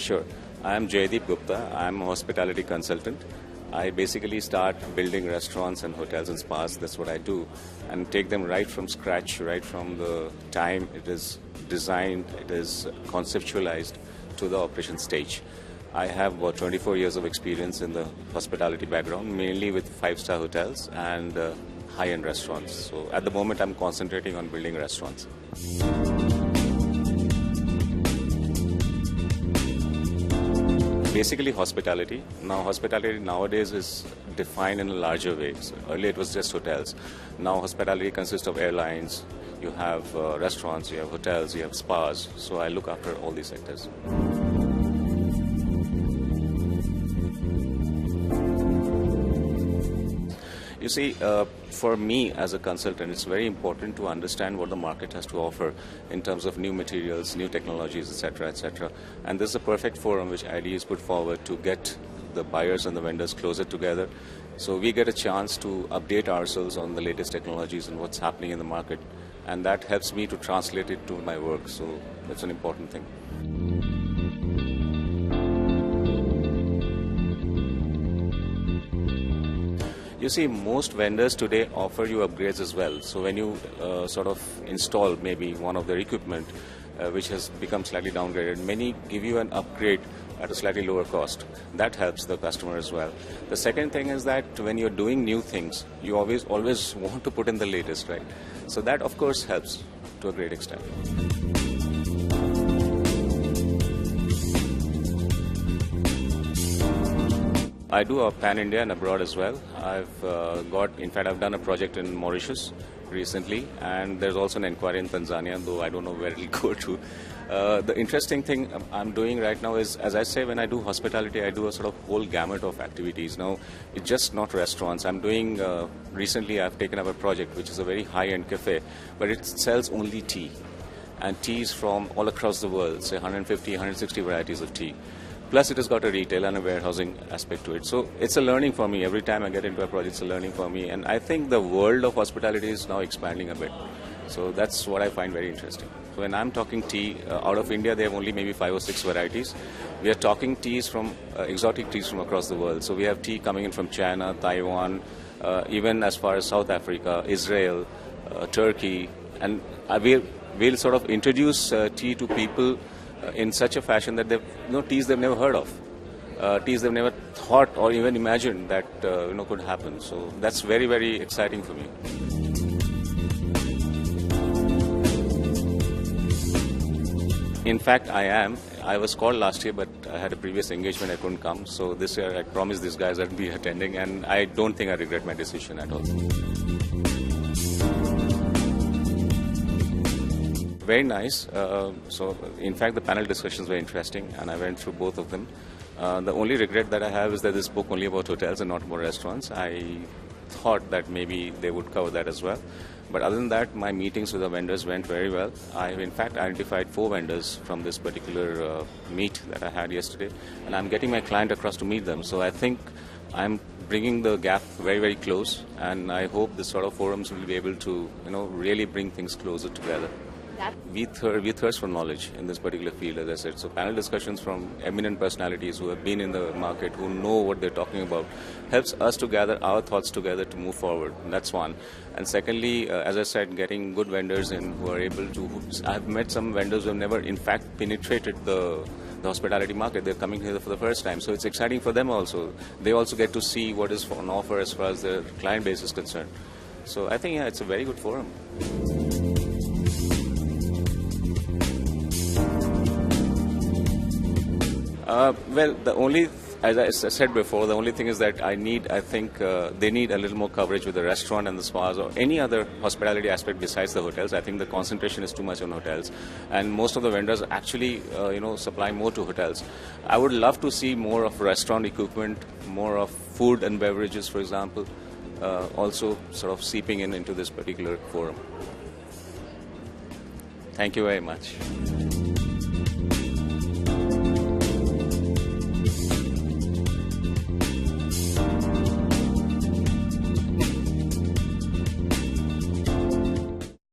Sure. I am Jaydeep Gupta. I am a hospitality consultant. I basically start building restaurants and hotels and spas. That's what I do. And take them right from scratch, right from the time it is designed, it is conceptualized to the operation stage. I have about 24 years of experience in the hospitality background, mainly with five-star hotels and high-end restaurants. So at the moment, I'm concentrating on building restaurants. Basically hospitality. Now hospitality nowadays is defined in a larger way. So earlier it was just hotels. Now hospitality consists of airlines, you have restaurants, you have hotels, you have spas. So I look after all these sectors. You see, for me as a consultant, it's very important to understand what the market has to offer in terms of new materials, new technologies, etc., etc. And this is a perfect forum which IDE is put forward to get the buyers and the vendors closer together. So we get a chance to update ourselves on the latest technologies and what's happening in the market. And that helps me to translate it to my work. So that's an important thing. You see, most vendors today offer you upgrades as well. So when you sort of install maybe one of their equipment, which has become slightly downgraded, many give you an upgrade at a slightly lower cost. That helps the customer as well. The second thing is that when you're doing new things, you always want to put in the latest, right? So that, of course, helps to a great extent. I do a pan-India and abroad as well. I've done a project in Mauritius recently, and there's also an inquiry in Tanzania, though I don't know where it'll go to. The interesting thing I'm doing right now is, as I say, when I do hospitality, I do a sort of whole gamut of activities. Now, it's just not restaurants. I'm doing, recently I've taken up a project which is a very high-end cafe, but it sells only tea. And teas from all across the world, say 150, 160 varieties of tea. Plus, it has got a retail and a warehousing aspect to it. So it's a learning for me. Every time I get into a project, it's a learning for me. And I think the world of hospitality is now expanding a bit. So that's what I find very interesting. So when I'm talking tea, out of India, they have only maybe 5 or 6 varieties. We are talking teas from, exotic teas from across the world. So we have tea coming in from China, Taiwan, even as far as South Africa, Israel, Turkey. And we'll sort of introduce tea to people in such a fashion that teas they've never heard of, teas they've never thought or even imagined that could happen. So that's very, very exciting for me. In fact, I was called last year, but I had a previous engagement, I couldn't come. So this year I promised these guys I'd be attending, and I don't think I regret my decision at all. Very nice. So, in fact, the panel discussions were interesting, and I went through both of them. The only regret that I have is that they spoke only about hotels and not about restaurants. I thought that maybe they would cover that as well. But other than that, my meetings with the vendors went very well. I have, in fact, identified 4 vendors from this particular meet that I had yesterday, and I'm getting my client across to meet them. So I think I'm bringing the gap very, very close, and I hope this sort of forums will be able to, really bring things closer together. We thirst for knowledge in this particular field, as I said. So panel discussions from eminent personalities who have been in the market, who know what they're talking about, helps us to gather our thoughts together to move forward. That's one. And secondly, as I said, getting good vendors in who are able to... I've met some vendors who have never, in fact, penetrated the hospitality market. They're coming here for the first time. So it's exciting for them also. They also get to see what is on offer as far as their client base is concerned. So I think, it's a very good forum. As I said before, the only thing is that I think they need a little more coverage with the restaurant and the spas or any other hospitality aspect besides the hotels. I think the concentration is too much on hotels, and most of the vendors actually, supply more to hotels. I would love to see more of restaurant equipment, more of food and beverages, for example, also sort of seeping into this particular forum. Thank you very much.